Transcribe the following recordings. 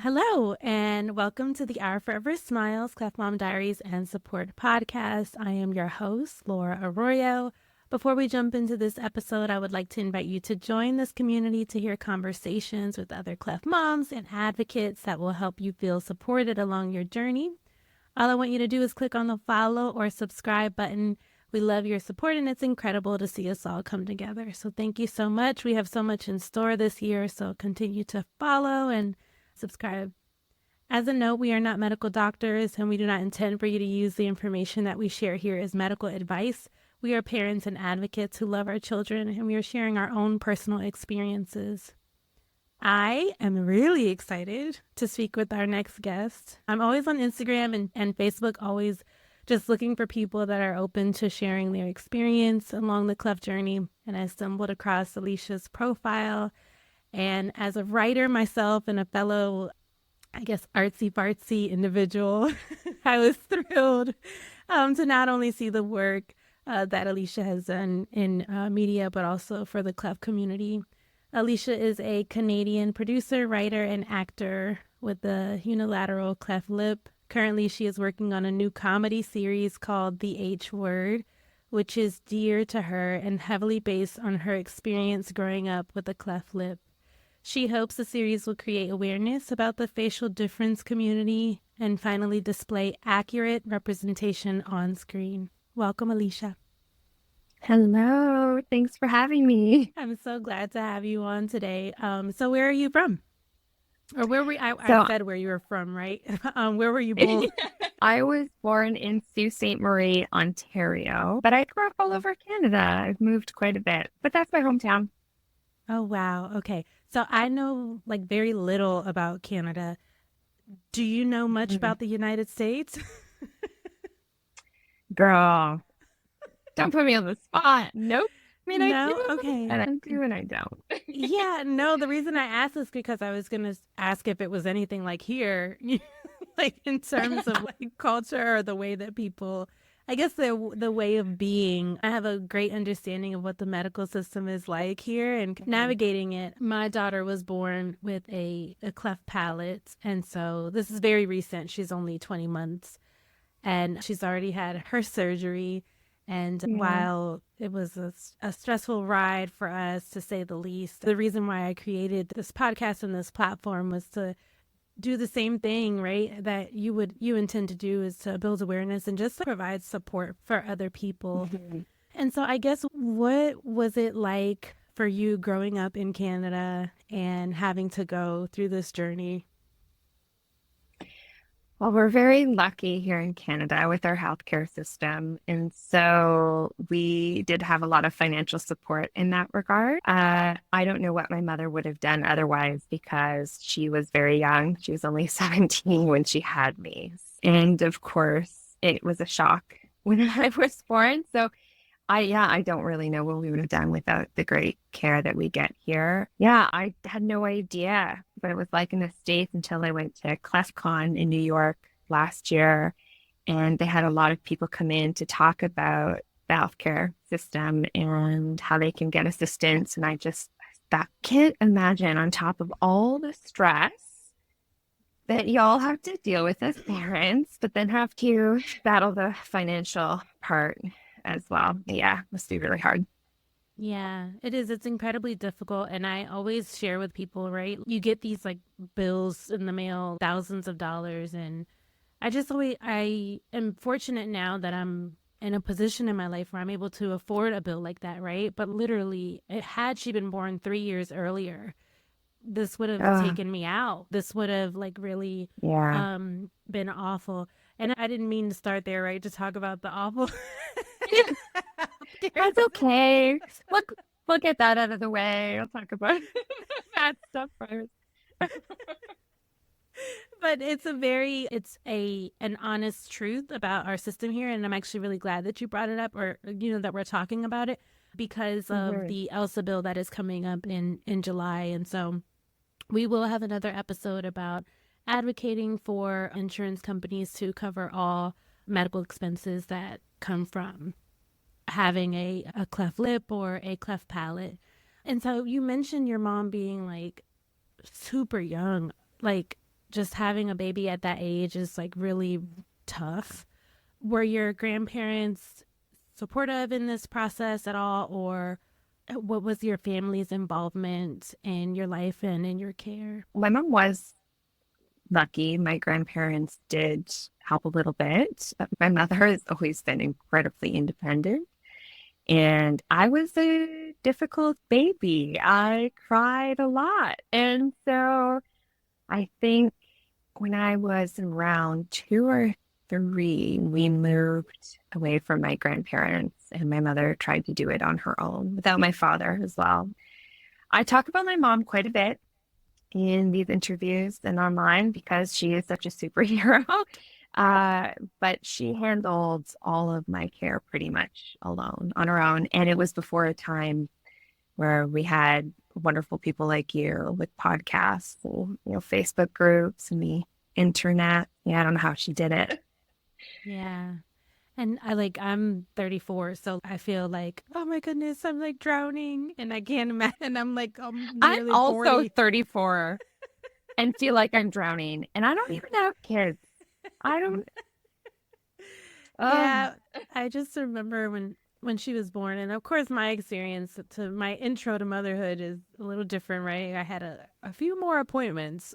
Hello, and welcome to the Our Forever Smiles, Cleft Mom Diaries, and Support podcast. I am your host, Laura Arroyo. Before we jump into this episode, I would like to invite you to join this community to hear conversations with other Cleft moms and advocates that will help you feel supported along your journey. All I want you to do is click on the follow or subscribe button. We love your support, and it's incredible to see us all come together. So thank you so much. We have so much in store this year, so continue to follow and subscribe. As a note, we are not medical doctors, and we do not intend for you to use the information that we share here as medical advice. We are parents and advocates who love our children, and we are sharing our own personal experiences. I am really excited to speak with our next guest. I'm always on Instagram and Facebook, always just looking for people that are open to sharing their experience along the Cleft journey. And I stumbled across Allisha's profile. And as a writer myself and a fellow, I guess, artsy-fartsy individual, I was thrilled to not only see the work that Allisha has done in media, but also for the Cleft community. Allisha is a Canadian producer, writer, and actor with the Unilateral Cleft Lip. Currently, she is working on a new comedy series called The H Word, which is dear to her and heavily based on her experience growing up with a cleft lip. She hopes the series will create awareness about the facial difference community and finally display accurate representation on screen. Welcome, Allisha. Hello, thanks for having me. I'm so glad to have you on today. So where are you from? Or where were I So said where you were from, right? Where were you born? I was born in Sault Ste. Marie, Ontario, but I grew up all over Canada. I've moved quite a bit, but that's my hometown. Oh, wow. Okay. So I know like very little about Canada. Do you know much Mhm. about the United States? Girl, don't put me on the spot. Nope. I mean, I No? do, Okay. and I do, and I don't. Yeah, no, the reason I asked is because I was going to ask if it was anything like here, like in terms of like culture or the way that people, I guess the way of being. I have a great understanding of what the medical system is like here and Mhm. navigating it. My daughter was born with a cleft palate, and so this is very recent. She's only 20 months and she's already had her surgery. And Yeah. while it was a stressful ride for us, to say the least, the reason why I created this podcast and this platform was to do the same thing, right? That you intend to do, is to build awareness and just to provide support for other people. Mhm. And so I guess, what was it like for you growing up in Canada and having to go through this journey? Well, we're very lucky here in Canada with our healthcare system. And so we did have a lot of financial support in that regard. I don't know what my mother would have done otherwise because she was very young. She was only 17 when she had me. And of course, it was a shock when I was born. So I don't really know what we would have done without the great care that we get here. Yeah, I had no idea what it was like in the States until I went to CleftCon in New York last year. And they had a lot of people come in to talk about the healthcare system and how they can get assistance. And I just that can't imagine on top of all the stress that y'all have to deal with as parents, but then have to battle the financial part as well. Yeah, must be really hard. Yeah, it is. It's incredibly difficult. And I always share with people, right? You get these like bills in the mail, thousands of dollars. And I am fortunate now that I'm in a position in my life where I'm able to afford a bill like that, right? But literally, had she been born 3 years earlier, this would have Oh, taken me out. This would have like really yeah. been awful. And I didn't mean to start there, right? To talk about the awful That's okay. Look, we'll get that out of the way. I'll talk about that stuff first. But it's an honest truth about our system here, and I'm actually really glad that you brought it up, or that we're talking about it, because of Mhm. the Elsa bill that is coming up in July. And so we will have another episode about advocating for insurance companies to cover all medical expenses that come from having a cleft lip or a cleft palate. And so you mentioned your mom being like super young. Like, just having a baby at that age is like really tough. Were your grandparents supportive in this process at all, or what was your family's involvement in your life and in your care? My mom was lucky. My grandparents did help a little bit. My mother has always been incredibly independent. And I was a difficult baby. I cried a lot. And so I think when I was around 2 or 3, we moved away from my grandparents, and my mother tried to do it on her own without my father as well. I talk about my mom quite a bit in these interviews and online because she is such a superhero. But she handled all of my care pretty much alone on her own. And it was before a time where we had wonderful people like you with podcasts, and, Facebook groups and the internet. Yeah, I don't know how she did it. Yeah. And I'm 34, so I feel like, oh my goodness, I'm like drowning and I can't imagine. I'm like, I'm I'm nearly also 40. 34 and feel like I'm drowning, and I don't even have kids. I don't. Oh, Yeah, I just remember when she was born, and of course my experience to my intro to motherhood is a little different, right? I had a few more appointments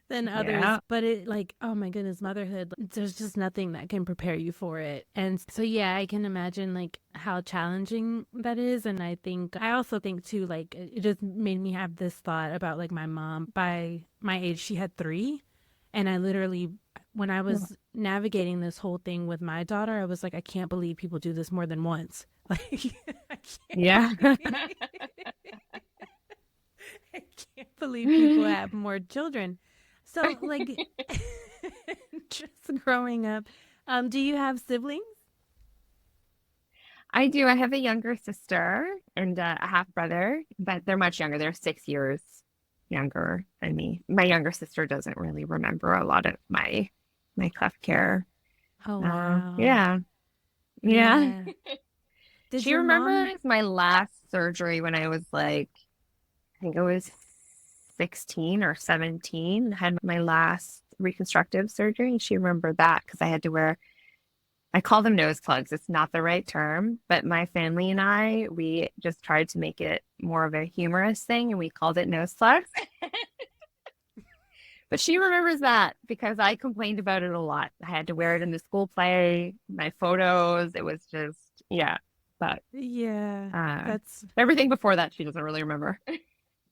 than others, yeah. but it like, oh my goodness, motherhood, there's just nothing that can prepare you for it. And so yeah, I can imagine like how challenging that is. And I also think too, like it just made me have this thought about like my mom. By my age, she had three, and I literally, when I was navigating this whole thing with my daughter, I was like, I can't believe people do this more than once. Like, I Yeah. I can't believe people have more children. So, like, just growing up, do you have siblings? I do. I have a younger sister and a half brother, but they're much younger. They're 6 years younger than me. My younger sister doesn't really remember a lot of my cleft care. Oh, wow. Yeah, yeah. Yeah. Did She your mom? remembers my last surgery when I was like, I think I was 16 or 17. Had my last reconstructive surgery, and she remembered that because I had to wear, I call them nose plugs. It's not the right term, but my family and I, we just tried to make it more of a humorous thing, and we called it nose plugs. But she remembers that because I complained about it a lot. I had to wear it in the school play, my photos. It was just, yeah. But Yeah, uh, that's everything before that, she doesn't really remember.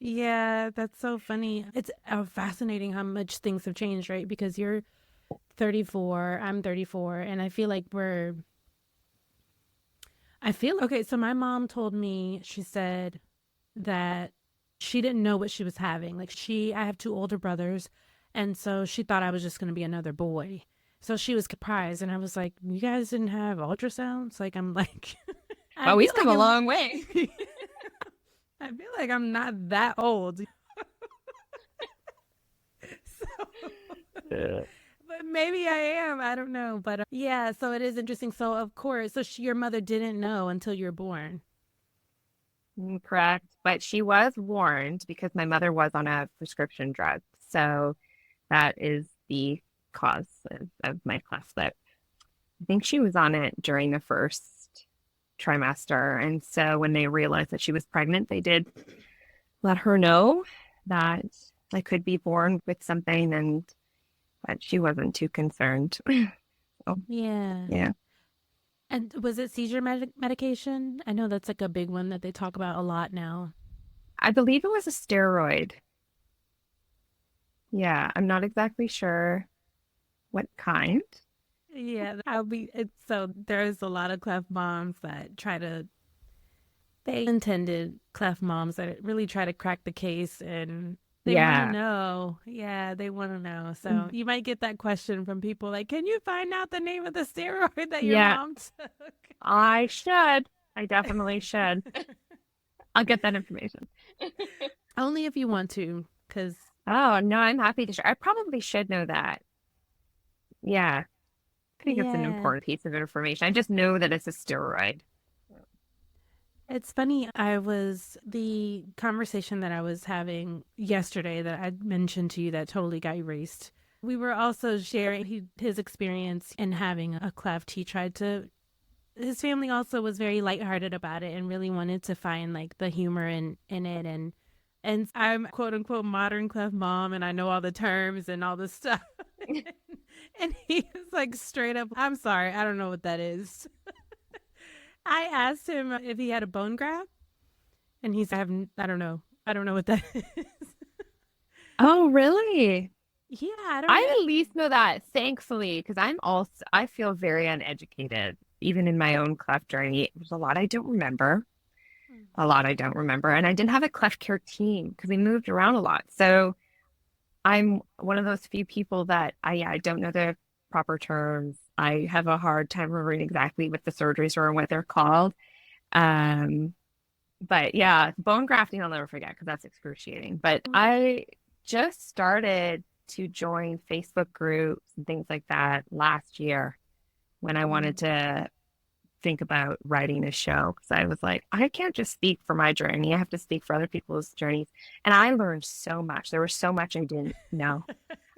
yeah, that's so funny. It's fascinating how much things have changed, right? Because you're 34, I'm 34, and I feel okay. So my mom told me, she said that she didn't know what she was having. I have two older brothers, and so she thought I was just going to be another boy. So she was surprised, and I was like, "You guys didn't have ultrasounds?" Like I'm like, I Well, we've feel come like a long way. I feel like I'm not that old. So, Yeah. but maybe I am. I don't know. But yeah, so it is interesting. So of course, your mother didn't know until you're born. Correct. But she was warned because my mother was on a prescription drug. So that is the cause of my cleft lip. I think she was on it during the first trimester. And so when they realized that she was pregnant, they did let her know that I could be born with something, and but she wasn't too concerned. So, Yeah. yeah. And was it seizure medication? I know that's like a big one that they talk about a lot now. I believe it was a steroid. Yeah, I'm not exactly sure what kind. Yeah, it's so there's a lot of cleft moms that they intended cleft moms that really try to crack the case and they want to Yeah. know. Yeah, they want to know. So you might get that question from people like, can you find out the name of the steroid that your Yeah, mom took? I should. I definitely should. I'll get that information. Only if you want to, because Oh, no, I'm happy to share. I probably should know that. Yeah, I think it's an yeah. important piece of information. I just know that it's a steroid. It's funny. The conversation that I was having yesterday that I mentioned to you that totally got erased. We were also sharing his experience in having a cleft. His family also was very lighthearted about it and really wanted to find like the humor in it. And I'm quote unquote modern cleft mom and I know all the terms and all this stuff. And he was like straight up, I'm sorry, I don't know what that is. I asked him if he had a bone graft, and he said, I don't know. I don't know what that is. Oh, really? Yeah, I don't I know. at least know that, thankfully, because I feel very uneducated, even in my own cleft journey. There's a lot I don't remember, a lot I don't remember. And I didn't have a cleft care team because we moved around a lot. So I'm one of those few people that I don't know the proper terms. I have a hard time remembering exactly what the surgeries are and what they're called. Um, but yeah, bone grafting I'll never forget because that's excruciating. But I just started to join Facebook groups and things like that last year when I wanted to think about writing a show because I was like, I can't just speak for my journey. I have to speak for other people's journeys. And I learned so much. There was so much I didn't know.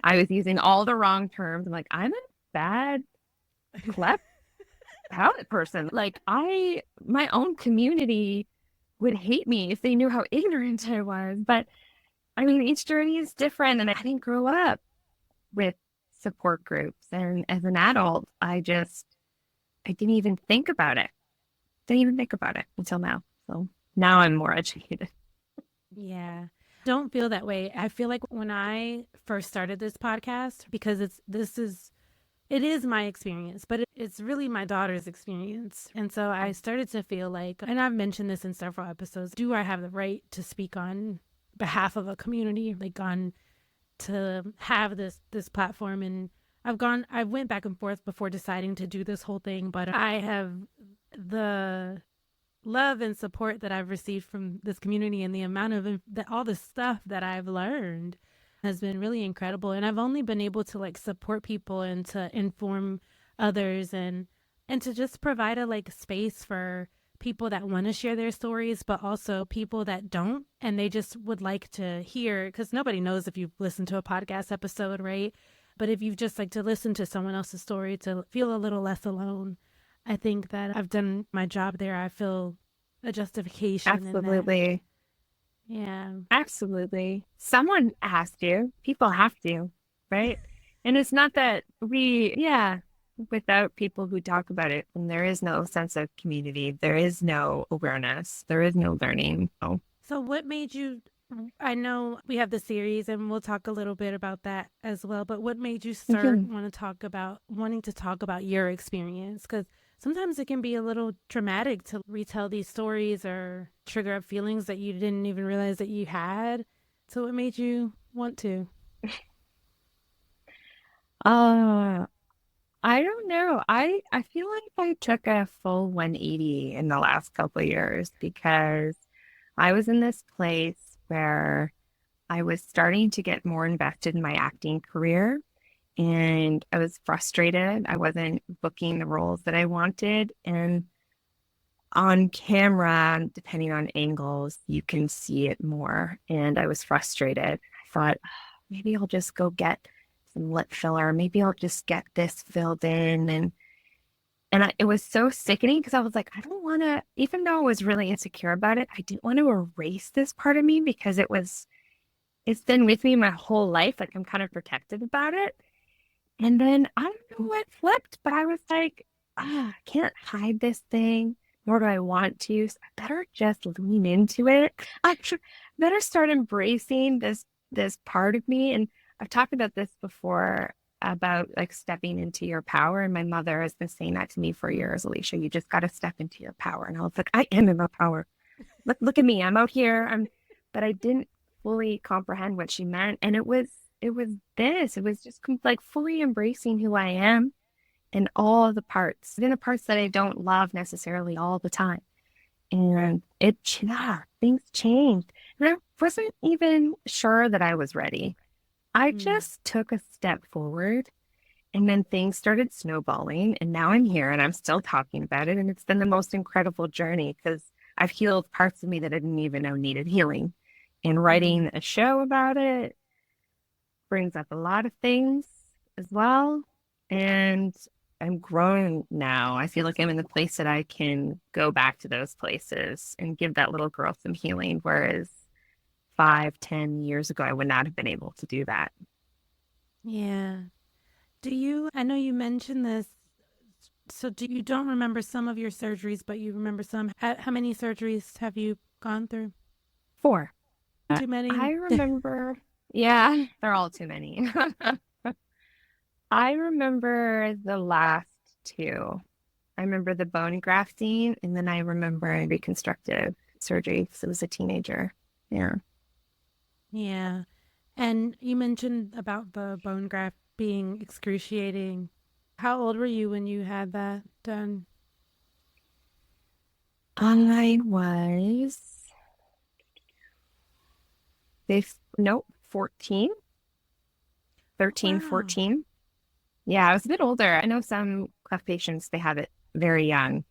I was using all the wrong terms. I'm like, I'm a bad cleft palate person. Like my own community would hate me if they knew how ignorant I was. But I mean, each journey is different. And I didn't grow up with support groups. And as an adult, I didn't even think about it. Didn't even think about it until now. So now I'm more educated. Yeah. Don't feel that way. I feel like when I first started this podcast, because it is my experience, but it's really my daughter's experience. And so I started to feel like, and I've mentioned this in several episodes, do I have the right to speak on behalf of a community, like on to have this platform? And I went back and forth before deciding to do this whole thing, but I have the love and support that I've received from this community and the amount of all the stuff that I've learned has been really incredible. And I've only been able to like support people and to inform others and to just provide a like space for people that want to share their stories, but also people that don't and they just would like to hear, because nobody knows if you've listened to a podcast episode, right? But if you've just like to listen to someone else's story to feel a little less alone, I think that I've done my job there. I feel a justification in that. Absolutely. Yeah. Absolutely. Someone has to. People have to, right? And it's not that yeah, without people who talk about it, and there is no sense of community, there is no awareness, there is no learning. So, what made you? I know we have the series, and we'll talk a little bit about that as well. But what made you start Mhm. wanting to talk about your experience? Because sometimes it can be a little traumatic to retell these stories or trigger up feelings that you didn't even realize that you had. So, what made you want to? Uh, I don't know. I feel like I took a full 180 in the last couple of years because I was in this place where I was starting to get more invested in my acting career and I was frustrated. I wasn't booking the roles that I wanted. And on camera, depending on angles, you can see it more. And I was frustrated. I thought, maybe I'll just go get some lip filler. Maybe I'll just get this filled in. It was so sickening because I was like, I don't want to, even though I was really insecure about it, I didn't want to erase this part of me because it's been with me my whole life. Like I'm kind of protective about it. And then I don't know what flipped, but I was like, I can't hide this thing, nor do I want to. So I better just lean into it. Better start embracing this part of me. And I've talked about this before about like stepping into your power. And my mother has been saying that to me for years, Allisha, you just got to step into your power. And I was like, I am in my power. Look at me. I'm out here. But I didn't fully comprehend what she meant. And it was just like fully embracing who I am and all the parts, even the parts that I don't love necessarily all the time. And things changed. And I wasn't even sure that I was ready. I Mm. just took a step forward and then things started snowballing. And now I'm here and I'm still talking about it. And it's been the most incredible journey because I've healed parts of me that I didn't even know needed healing. And Mm-hmm. writing a show about it brings up a lot of things as well. And I'm growing now. I feel like I'm in the place that I can go back to those places and give that little girl some healing. Whereas 5, 10 years ago, I would not have been able to do that. Yeah. I know you mentioned this, so you don't remember some of your surgeries, but you remember some. How many surgeries have you gone through? 4. Too I many? remember, yeah, they're all too many. I remember the last 2. I remember the bone grafting, and then I remember reconstructive surgery because I was a teenager. Yeah. Yeah. And you mentioned about the bone graft being excruciating. How old were you when you had that done? I was, nope, 14, Oh, 13, wow. 14. Yeah, I was a bit older. I know some cleft patients, they have it very young,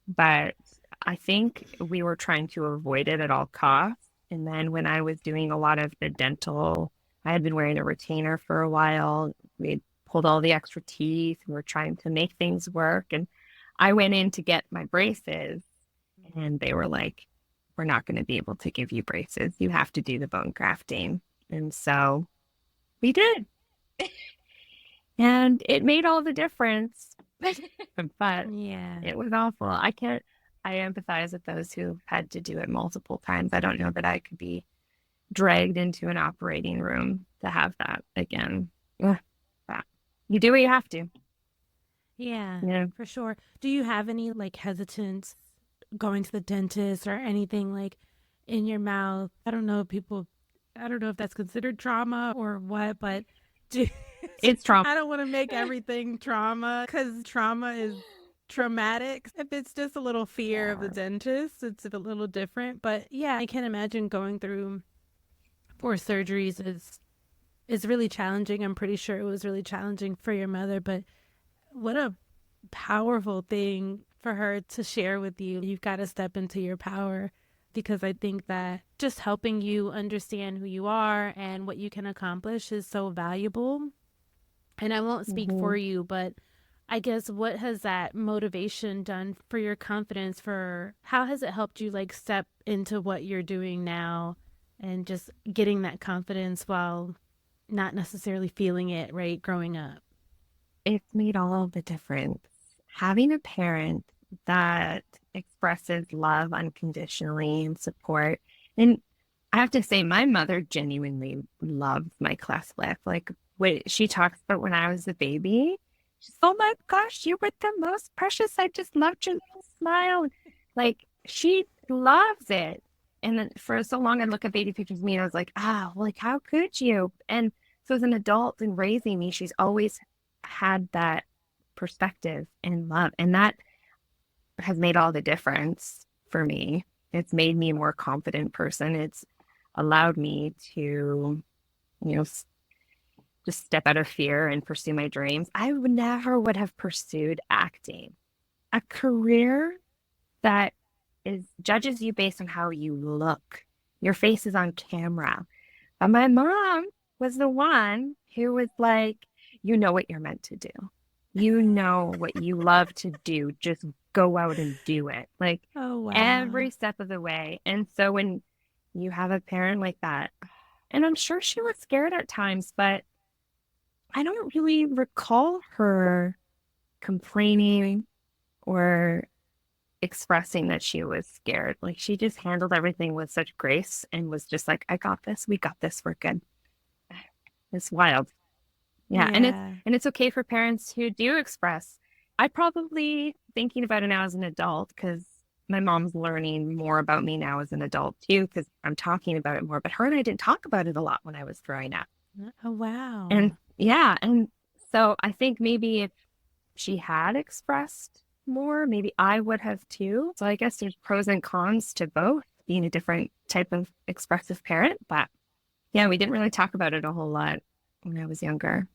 but I think we were trying to avoid it at all costs. And then when I was doing a lot of the dental, I had been wearing a retainer for a while. We pulled all the extra teeth. We were trying to make things work. And I went in to get my braces, and they were like, we're not going to be able to give you braces. You have to do the bone grafting. And so we did. And it made all the difference. But Yeah. it was awful. I empathize with those who had to do it multiple times. I don't know that I could be dragged into an operating room to have that again. Ugh, but you do what you have to. Yeah, Yeah. for sure. Do you have any like hesitance going to the dentist or anything like in your mouth? I don't know if that's considered trauma or what, but do, It's trauma. I don't want to make everything trauma because trauma is traumatic. If it's just a little fear of the Yeah. dentist, it's a little different. But yeah, I can imagine going through 4 surgeries is really challenging. I'm pretty sure it was really challenging for your mother, but what a powerful thing for her to share with you. You've got to step into your power because I think that just helping you understand who you are and what you can accomplish is so valuable. And I won't speak for Mhm. you, but I guess what has that motivation done for your confidence? For how has it helped you like step into what you're doing now and just getting that confidence while not necessarily feeling it, right? Growing up. It's made all the difference. Having a parent that expresses love unconditionally and support. And I have to say, my mother genuinely loves my class lift. Like what she talks about when I was a baby. She's, oh my gosh, you were the most precious. I just loved your little smile. Like she loves it. And then for so long, I'd look at baby pictures of me and I was like, like, how could you? And so as an adult and raising me, she's always had that perspective and love. And that has made all the difference for me. It's made me a more confident person. It's allowed me to, you know, just step out of fear and pursue my dreams. I would never would have pursued acting, a career that is judges you based on how you look. Your face is on camera. But my mom was the one who was like, you know what you're meant to do. You know what you love to do. Just go out and do it. Like Oh, wow. every step of the way. And so when you have a parent like that, and I'm sure she was scared at times, but I don't really recall her complaining or expressing that she was scared. Like she just handled everything with such grace and was just like, I got this. We got this. We're good. It's wild. Yeah, Yeah. and it's okay for parents who do express. I probably thinking about it now as an adult because my mom's learning more about me now as an adult too because I'm talking about it more. But her and I didn't talk about it a lot when I was growing up. Oh, And wow. yeah, and so I think maybe if she had expressed more, maybe I would have too. So I guess there's pros and cons to both being a different type of expressive parent. But yeah, we didn't really talk about it a whole lot when I was younger.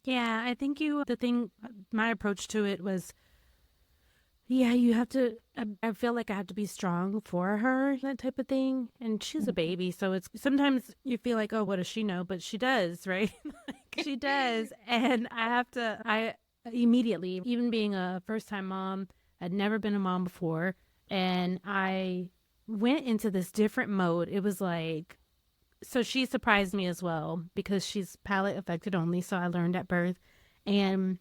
Yeah, I think my approach to it was Yeah, you have to. I feel like I have to be strong for her, that type of thing. And she's a Mhm. baby, so it's sometimes you feel like, oh, what does she know? But she does, right? Like she does, and I have to. I immediately, even being a first-time mom, I'd never been a mom before, and I went into this different mode. It was like, so she surprised me as well because she's palate affected only. So I learned at birth, and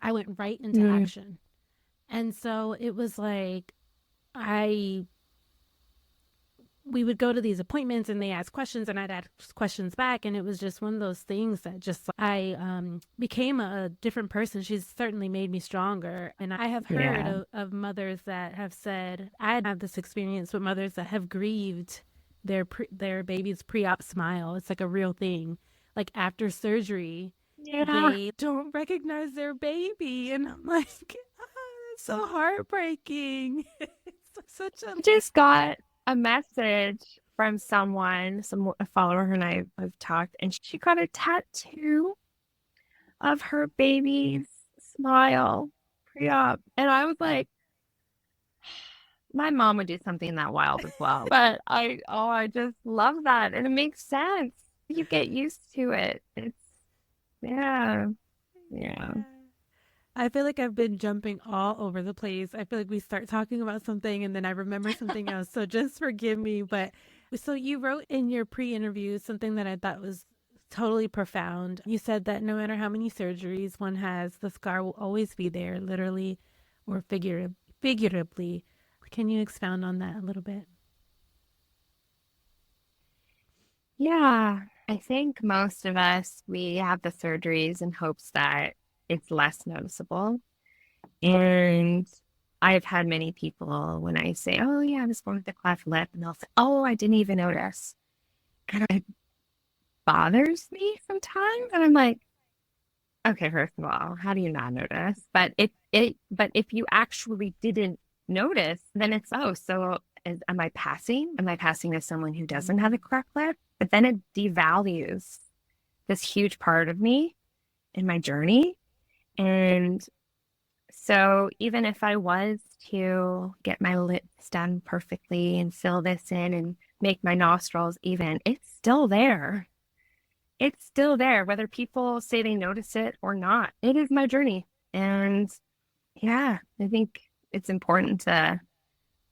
I went right into Mm. action. And so it was like I we would go to these appointments and they ask questions and I'd ask questions back, and it was just one of those things that just I became a different person. She's certainly made me stronger, and I have heard Yeah. of mothers that have said I have this experience with mothers that have grieved their baby's pre-op smile. It's like a real thing. Like after surgery, Yeah. they don't recognize their baby, and I'm like, it's so heartbreaking. It's such a I just got a message from someone, a follower her and I have talked, and she got a tattoo of her baby's smile pre-op. And I was like, my mom would do something that wild as well. But I just love that. And it makes sense. You get used to it. It's, yeah, yeah. yeah. I feel like I've been jumping all over the place. I feel like we start talking about something and then I remember something else. So just forgive me. But so you wrote in your pre interview something that I thought was totally profound. You said that no matter how many surgeries one has, the scar will always be there, literally or figuratively. Can you expound on that a little bit? Yeah. I think most of us, we have the surgeries in hopes that it's less noticeable. And I've had many people when I say, oh, yeah, I was born with a cleft lip, and they'll say, oh, I didn't even notice. And it bothers me sometimes. And I'm like, okay, first of all, how do you not notice? But if you actually didn't notice, then it's, oh, so am I passing? Am I passing as someone who doesn't have a Mm. cleft lip? But then it devalues this huge part of me in my journey. And so even if I was to get my lips done perfectly and fill this in and make my nostrils even, it's still there. It's still there, whether people say they notice it or not. It is my journey. And yeah, I think it's important to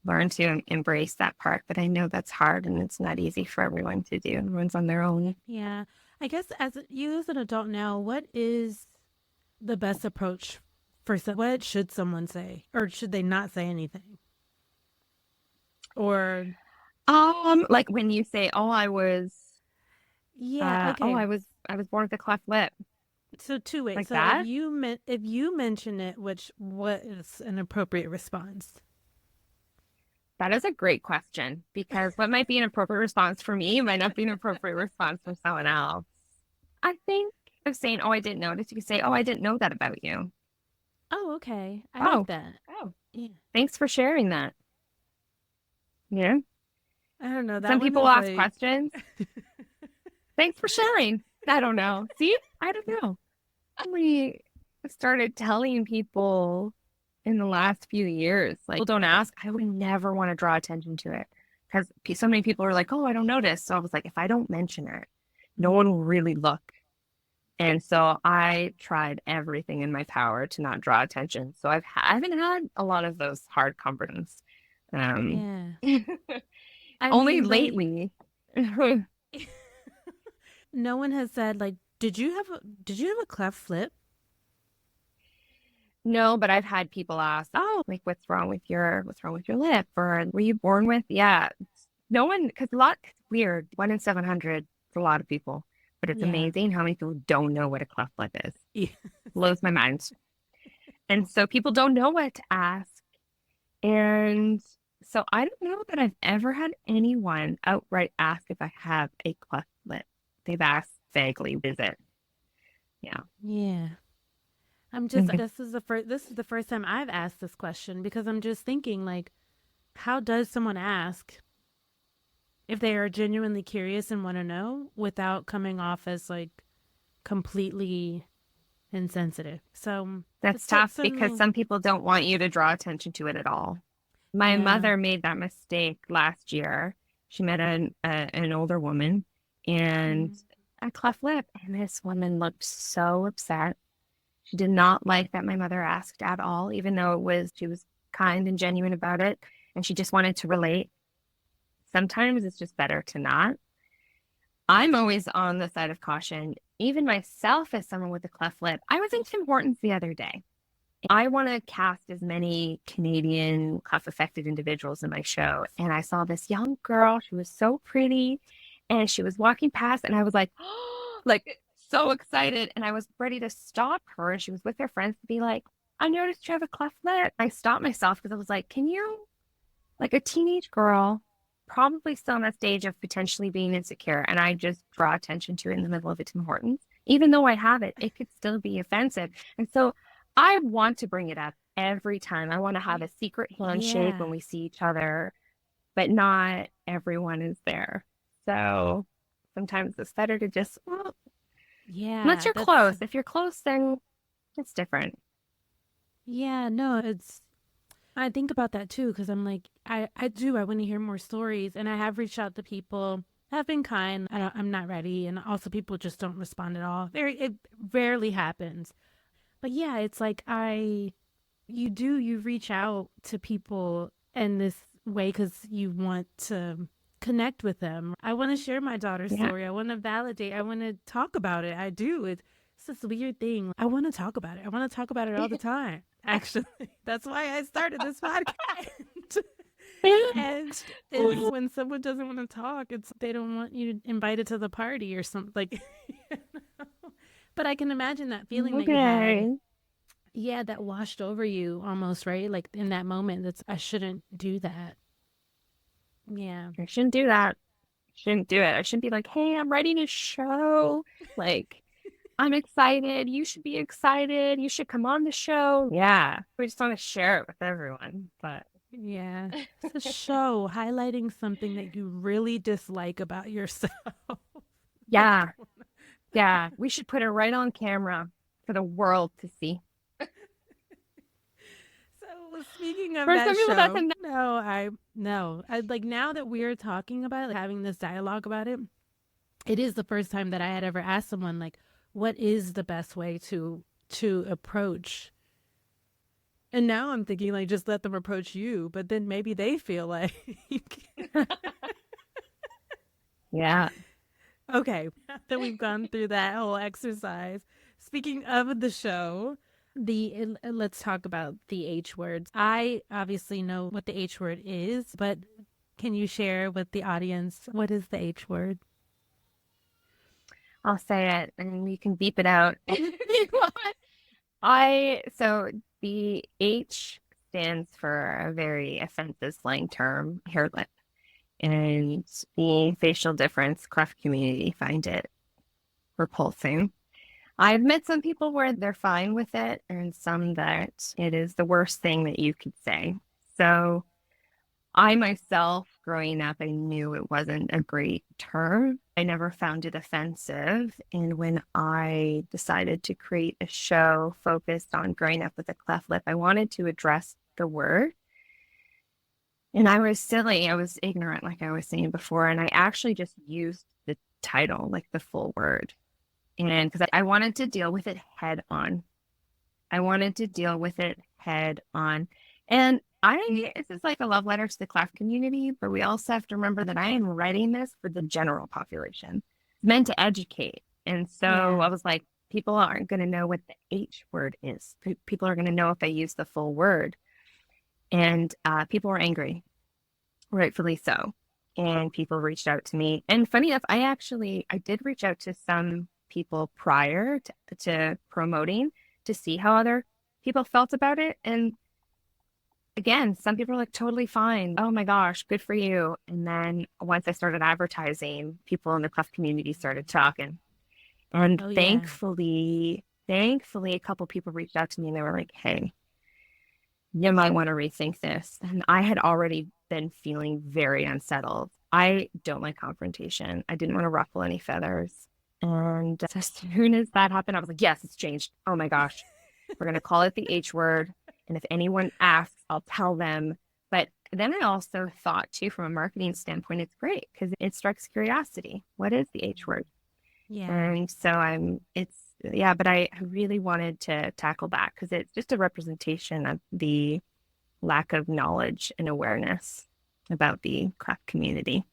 learn to embrace that part. But I know that's hard and it's not easy for everyone to do. Everyone's on their own. Yeah. I guess you as an adult now, what is the best approach for what should someone say? Or should they not say anything? Or Like when you say, "Oh, yeah, okay. I was born with a cleft lip," So two ways. like So if that. you mention it, what is an appropriate response? That is a great question because what might be an appropriate response for me might not be an appropriate response for someone else. I think of saying, "Oh, I didn't notice," you could say, "Oh, I didn't know that about you." Oh, okay. I like Oh, that. oh, Yeah. thanks for sharing that. Yeah. I don't know. That Some one people is ask like questions. Thanks for sharing. I don't know. See, I don't know. We started telling people in the last few years, like, people don't ask. I would never want to draw attention to it because so many people are like, oh, I don't notice. So I was like, if I don't mention it, no one will really look. And so I tried everything in my power to not draw attention. So I haven't had a lot of those hard conversations. Um, yeah. I only mean, but lately. no one has said like, did you have a cleft flip? No, but I've had people ask, "Oh, like what's wrong with your lip or were you born with?" Yeah. No one, because it's weird. 1 in 700 for a lot of people, but it's Yeah. amazing how many people don't know what a cleft lip is. Yeah. Blows my mind. And so people don't know what to ask. And so I don't know that I've ever had anyone outright ask if I have a cleft lip. They've asked vaguely, "What is it?" Yeah. Yeah. I'm just Mhm. this is the first time I've asked this question because I'm just thinking like, how does someone ask if they are genuinely curious and want to know without coming off as like completely insensitive. So That's it's tough because certainly, some people don't want you to draw attention to it at all. My yeah. mother made that mistake last year. She met an older woman and Mhm. a cleft lip, and this woman looked so upset. She did not like that my mother asked at all, even though she was kind and genuine about it, and she just wanted to relate. Sometimes it's just better to not. I'm always on the side of caution. Even myself, as someone with a cleft lip, I was in Tim Hortons the other day. I want to cast as many Canadian cleft affected individuals in my show. And I saw this young girl. She was so pretty and she was walking past and I was like, oh, like so excited. And I was ready to stop her. And she was with her friends to be like, I noticed you have a cleft lip. I stopped myself because I was like, can you, like a teenage girl, probably still in that stage of potentially being insecure. And I just draw attention to it in the middle of a Tim Hortons. Even though I have it, it could still be offensive. And so I want to bring it up every time. I want to have a secret handshake when Yeah. we see each other, but not everyone is there. So sometimes it's better to just, well, unless Yeah. you're That's, close. If you're close, then it's different. yeah. No, it's, I think about that too because I'm like, I want to hear more stories, and I have reached out to people, have been kind. I'm not ready, and also people just don't respond at all. It rarely happens, but yeah, it's like you reach out to people in this way because you want to connect with them. I want to share my daughter's Yeah. story. I want to validate. I want to talk about it. I do. It's this weird thing. I want to talk about it. I want to talk about it all the time. Actually, that's why I started this podcast. And it's when someone doesn't want to talk, it's they don't want you invited to the party or something like. But I can imagine that feeling that you had. Okay. Yeah, that washed over you almost, right? Like in that moment, that's I shouldn't do that. Yeah. I shouldn't do that. Shouldn't do it. I shouldn't be like, hey, I'm writing a show. Like, I'm excited. You should be excited. You should come on the show. Yeah. We just want to share it with everyone. But Yeah. It's a show highlighting something that you really dislike about yourself. yeah, yeah, we should put it right on camera for the world to see. So speaking of For that some people, that's show, enough. no, I like now that we're talking about it, like, having this dialogue about it, it is the first time that I had ever asked someone like, what is the best way to approach. And now I'm thinking like just let them approach you, but then maybe they feel like Yeah. okay, that we've gone through that whole exercise. Speaking of the show, the let's talk about the H words. I obviously know what the H word is, but can you share with the audience what is the H word? I'll say it and you can beep it out. So the H stands for a very offensive slang term, hair lip. And the facial difference cleft community find it repulsing. I've met some people where they're fine with it and some that it is the worst thing that you could say. So I myself, growing up, I knew it wasn't a great term. I never found it offensive. And when I decided to create a show focused on growing up with a cleft lip, I wanted to address the word. And I was silly. I was ignorant, like I was saying before. And I actually just used the title, like the full word. And because I wanted to deal with it head on. I wanted to deal with it head on. And this is like a love letter to the cleft community, but we also have to remember that I am writing this for the general population. It's meant to educate. And so Yeah. I was like, people aren't going to know what the H word is. People are going to know if I use the full word. And people were angry, rightfully so. And people reached out to me. And funny enough, I did reach out to some people prior to promoting to see how other people felt about it. And again, some people are like totally fine. Oh my gosh, good for you. And then once I started advertising, people in the cleft community started talking. And Oh yeah. thankfully, a couple people reached out to me and they were like, hey, you might want to rethink this. And I had already been feeling very unsettled. I don't like confrontation. I didn't want to ruffle any feathers. And as soon as that happened, I was like, yes, it's changed. Oh my gosh. We're going to call it the H word. And if anyone asks, I'll tell them. But then I also thought, too, from a marketing standpoint, it's great because it strikes curiosity. What is the H word? Yeah. And so yeah, but I really wanted to tackle that because it's just a representation of the lack of knowledge and awareness about the craft community.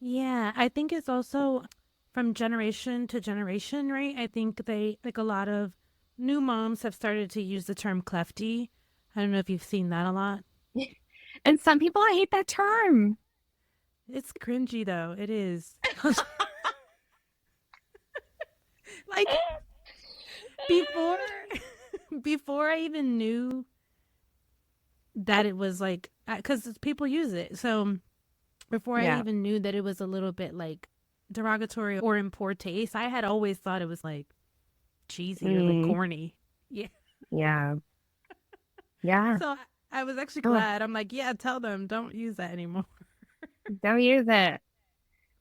Yeah. I think it's also from generation to generation, right? I think like a lot of new moms have started to use the term clefty. I don't know if you've seen that a lot. And some people, I hate that term. It's cringy though. It is. Like before before I even knew that it was like cuz people use it. So before I Yeah. even knew that it was a little bit like derogatory or in poor taste, I had always thought it was like cheesy or like Mm, corny. Yeah. yeah. Yeah. So I was actually Oh, glad. I'm like, yeah, tell them don't use that anymore. don't use it.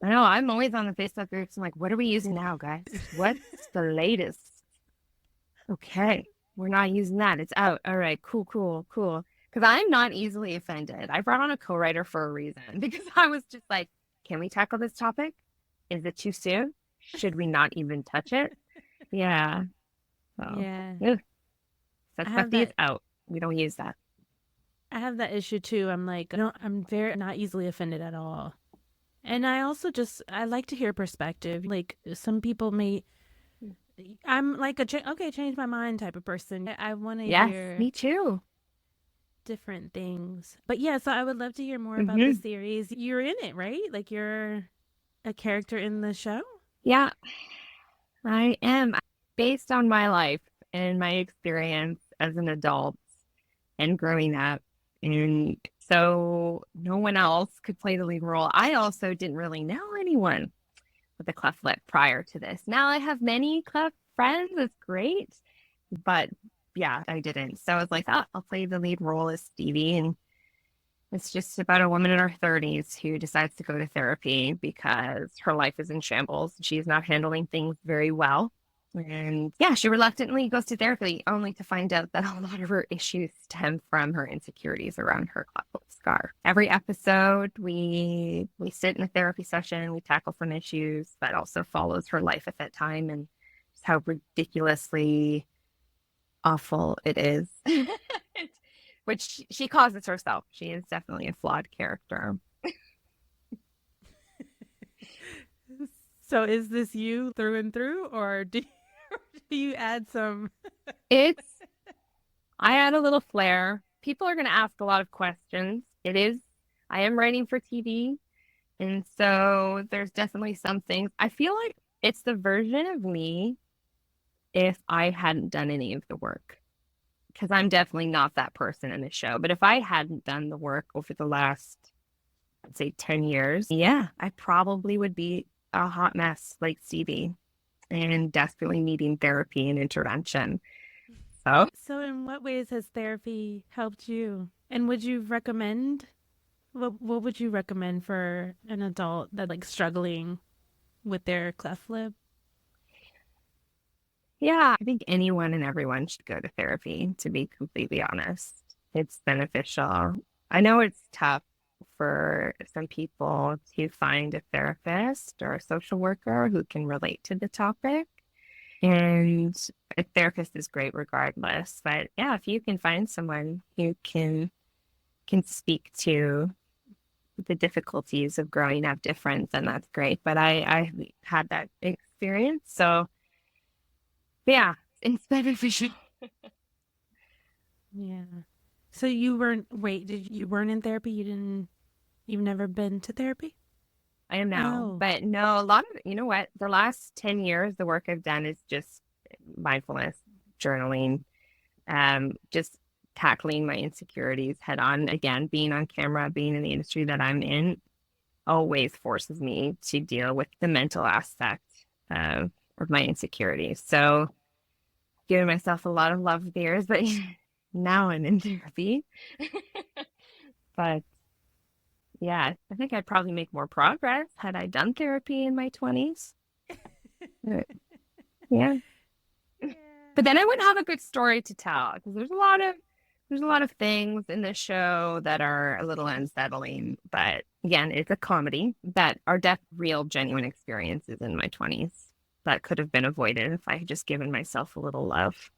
I know. I'm always on the Facebook groups. I'm like, what are we using now, guys? What's the latest? Okay. We're not using that. It's out. All right. Cool, cool, cool. Because I'm not easily offended. I brought on a co-writer for a reason because I was just like, can we tackle this topic? Is it too soon? Should we not even touch it? Yeah. So, Yeah. yeah. So I have Swifty is that out. We don't use that. I have that issue too. I'm like, no, I'm very not easily offended at all. And I also just I like to hear perspective. Like some people may I'm like okay, change my mind type of person. I want to Yes, hear me too. different things. But yeah, so I would love to hear more about the Hmm. series. You're in it, right? Like you're a character in the show? Yeah, I am. Based on my life and my experience as an adult and growing up. And so no one else could play the lead role. I also didn't really know anyone with a cleft lip prior to this. Now I have many cleft friends. It's great. But yeah, I didn't. So I was like, oh, I'll play the lead role as Stevie. And it's just about a woman in her 30s who decides to go to therapy because her life is in shambles. She's not handling things very well. And yeah, she reluctantly goes to therapy only to find out that a lot of her issues stem from her insecurities around her cleft lip scar. Every episode, we sit in a therapy session, we tackle some issues, but also follows her life at that time and just how ridiculously awful it is. Which she causes herself. She is definitely a flawed character. So is this you through and through or do you add some It's, I add a little flair. People are going to ask a lot of questions. I am writing for TV. And so there's definitely some things. I feel like it's the version of me if I hadn't done any of the work. Because I'm definitely not that person in the show. But if I hadn't done the work over the last, I'd say, 10 years, yeah, I probably would be a hot mess like Stevie and desperately needing therapy and intervention. So, So in what ways has therapy helped you? And would you recommend what would you recommend for an adult that like struggling with their cleft lip? yeah, I think anyone and everyone should go to therapy, to be completely honest. It's beneficial. I know it's tough for some people to find a therapist or a social worker who can relate to the topic. And a therapist is great regardless. But yeah, if you can find someone who can speak to the difficulties of growing up different, then that's great. But I had that experience. So yeah, it's beneficial. Yeah. So you weren't you weren't in therapy? You've never been to therapy? I am now. Oh. But no, a lot of, you know what? The last 10 years, the work I've done is just mindfulness, journaling, just tackling my insecurities head on. Again, being on camera, being in the industry that I'm in, always forces me to deal with the mental aspect of my insecurities. So, giving myself a lot of love with the years, but now I'm in therapy. But yeah, I think I'd probably make more progress had I done therapy in my 20s. But, yeah. But Yeah. then I wouldn't have a good story to tell because there's a lot of things in this show that are a little unsettling. But again, it's a comedy that are real, genuine experiences in my 20s that could have been avoided if I had just given myself a little love.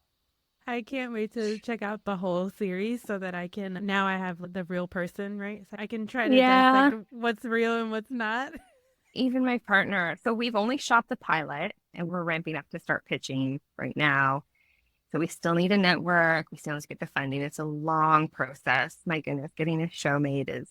I can't wait to check out the whole series so that I can now I have the real person, right? So I can try to dissect Yeah, what's real and what's not. even my partner. So we've only shot the pilot and we're ramping up to start pitching right now. So we still need a network. We still need to get the funding. It's a long process. My goodness, getting a show made is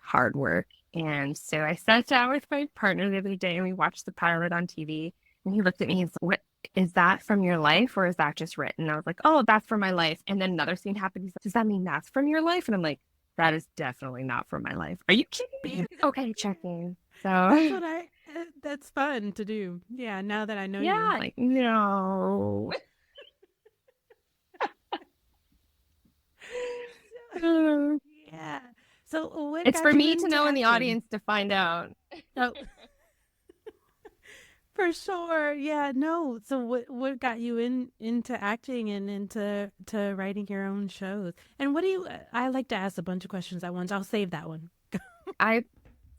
hard work. And so I sat down with my partner the other day and we watched the pilot on TV. And he looked at me and said, "What is that from your life or is that just written?" And I was like, "Oh, that's from my life." And then another scene happened. He's like, "Does that mean that's from your life?" And I'm like, "That is definitely not from my life. Are you kidding me?" Okay, checking. That's So what that's fun to do. Yeah, now that I know you. yeah, like no. Yeah. So what It's for got you me to into know and the acting? audience to find out. Oh, for sure. Yeah, no. So what got you into acting and into writing your own shows? And what do you I like to ask a bunch of questions at once. I'll save that one. I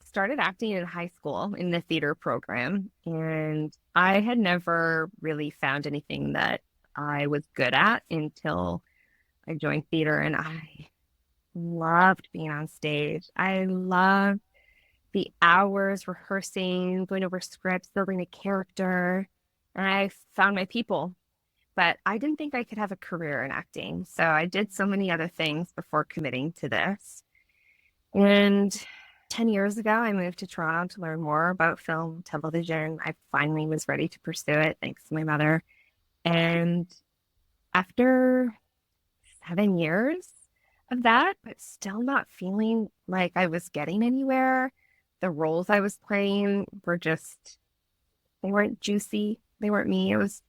started acting in high school in the theater program, and I had never really found anything that I was good at until I joined theater, and I loved being on stage. I loved the hours rehearsing, going over scripts, building a character, and I found my people. But I didn't think I could have a career in acting. So I did so many other things before committing to this. And 10 years ago, I moved to Toronto to learn more about film, television. I finally was ready to pursue it, thanks to my mother. And after 7 years of that, but still not feeling like I was getting anywhere, the roles I was playing were just, they weren't juicy. They weren't me. It was,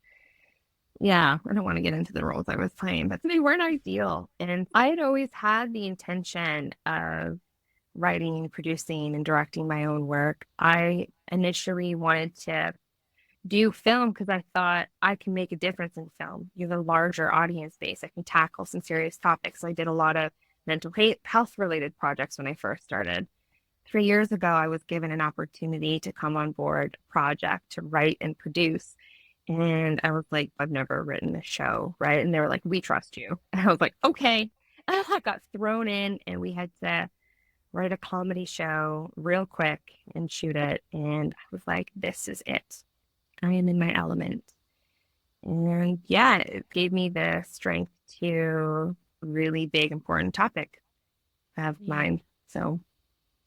yeah, I don't want to get into the roles I was playing, but they weren't ideal. And I had always had the intention of writing, producing, and directing my own work. I initially wanted to do film because I thought I can make a difference in film. You have a larger audience base. I can tackle some serious topics. So I did a lot of mental health related projects when I first started. 3 years ago, I was given an opportunity to come on board a project to write and produce. And I was like, I've never written a show, right? And they were like, we trust you. And I was like, okay. And I got thrown in and we had to write a comedy show real quick and shoot it. And I was like, this is it. I am in my element. And yeah, it gave me the strength to really big, important topic of Yeah. mine. So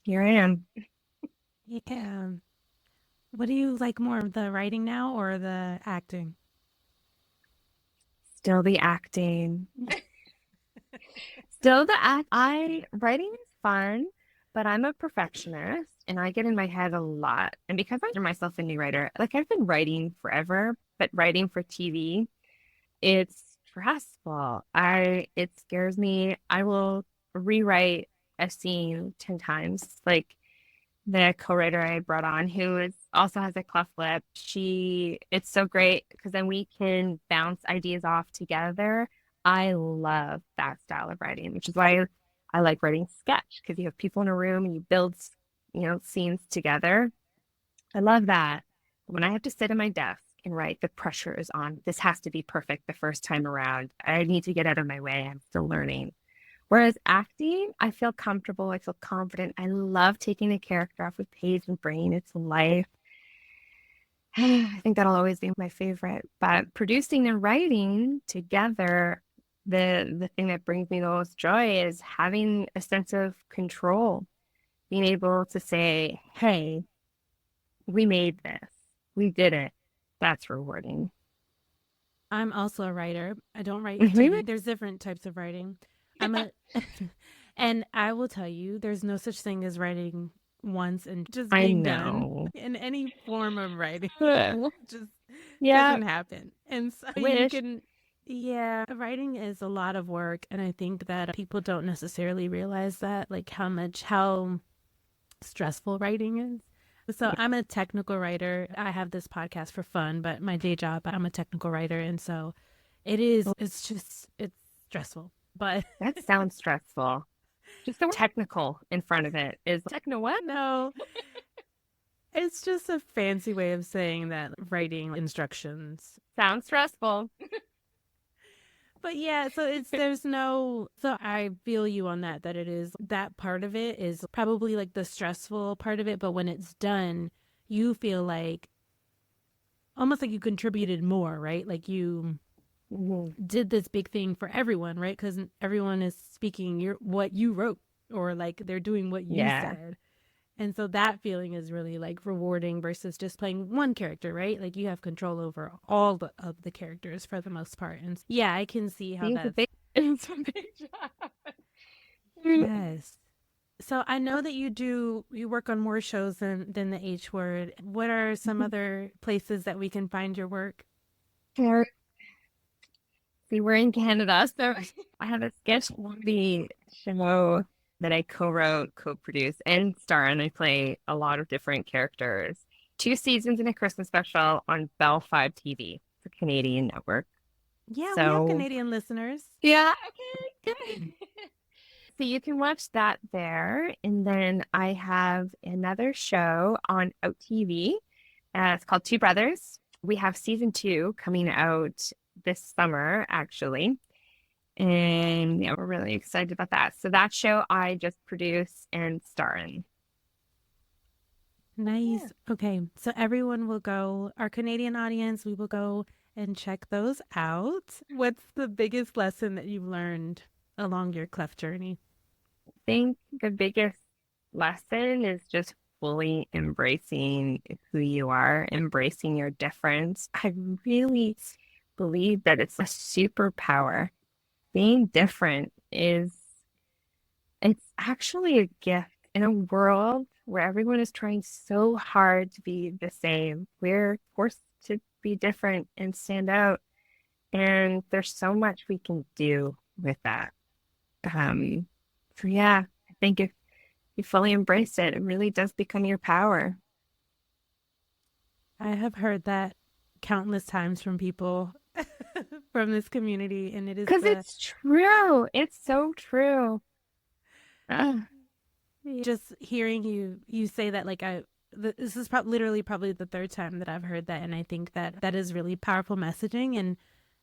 here I am. Yeah. What do you like more, the writing now or the acting? Still the acting. Still the act. Writing is fun, but I'm a perfectionist and I get in my head a lot. And because I consider myself a new writer, like I've been writing forever, but writing for TV, it's stressful. It scares me. I will rewrite a scene 10 times. Like the co-writer I brought on, who is also has a cleft lip. It's so great because then we can bounce ideas off together. I love that style of writing, which is why I like writing sketch because you have people in a room and you build, scenes together. I love that. When I have to sit at my desk and write, the pressure is on. This has to be perfect the first time around. I need to get out of my way. I'm still learning. Whereas acting, I feel comfortable. I feel confident. I love taking a character off of page and bringing it to life. I think that'll always be my favorite. But producing and writing together, the thing that brings me the most joy is having a sense of control, being able to say, hey, we made this. We did it. That's rewarding. I'm also a writer. I don't write TV. There's different types of writing. I'm a and I will tell you there's no such thing as writing once and just I being done know. in any form of writing. Just Yeah, doesn't happen. And so you wish. can yeah, writing is a lot of work and I think that people don't necessarily realize that like how stressful writing is. So I'm a technical writer. I have this podcast for fun, but my day job, I'm a technical writer. And so it's stressful. But That sounds stressful. Just the word technical in front of it is techno what? no, it's just a fancy way of saying that writing instructions. Sounds stressful. But yeah, so there's no, so I feel you on that, that it is, that part of it is probably like the stressful part of it. But when it's done, you feel like almost like you contributed more, right? Like you did this big thing for everyone, right? Because everyone is speaking what you wrote, or like they're doing what you Yeah. said. And so that feeling is really like rewarding versus just playing one character, right? Like you have control over of the characters for the most part. And yeah, I can see how It's a that's big, it's a big job. yes. So I know that you work on more shows than the H Word. What are some other places that we can find your work? There- See, we're in Canada, so I have a sketch comedy show that I co-wrote, co-produced, and star in. I play a lot of different characters. 2 seasons and a Christmas special on Bell 5 TV, the Canadian network. Yeah, we have So Canadian listeners. yeah, okay, good. So you can watch that there. And then I have another show on Out TV. It's called Two Brothers. We have season 2 coming out this summer, actually. And yeah, we're really excited about that. So that show I just produce and star in. Yeah. Nice. Okay. So everyone will go, our Canadian audience, we will go and check those out. What's the biggest lesson that you've learned along your Cleft journey? I think the biggest lesson is just fully embracing who you are, embracing your difference. I really believe that it's a superpower. Being different it's actually a gift in a world where everyone is trying so hard to be the same. We're forced to be different and stand out. And there's so much we can do with that. Um, so yeah, I think if you fully embrace it, it really does become your power. I have heard that countless times from people from this community, and it is Because it's true. It's so true. Ah, just hearing you say that. Like this is literally probably the third time that I've heard that, and I think that that is really powerful messaging. And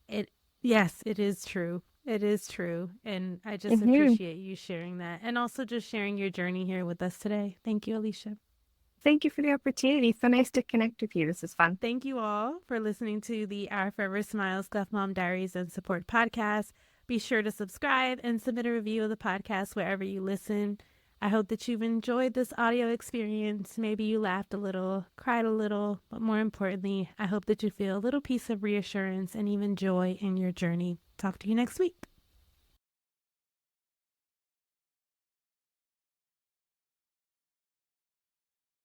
it, yes, it is true. It is true, and I just mhm. appreciate you sharing that, and also just sharing your journey here with us today. Thank you, Allisha. Thank you for the opportunity. So nice to connect with you. This is fun. Thank you all for listening to the Our Forever Smiles Cleft Mom Diaries and Support podcast. Be sure to subscribe and submit a review of the podcast wherever you listen. I hope that you've enjoyed this audio experience. Maybe you laughed a little, cried a little, but more importantly, I hope that you feel a little piece of reassurance and even joy in your journey. Talk to you next week.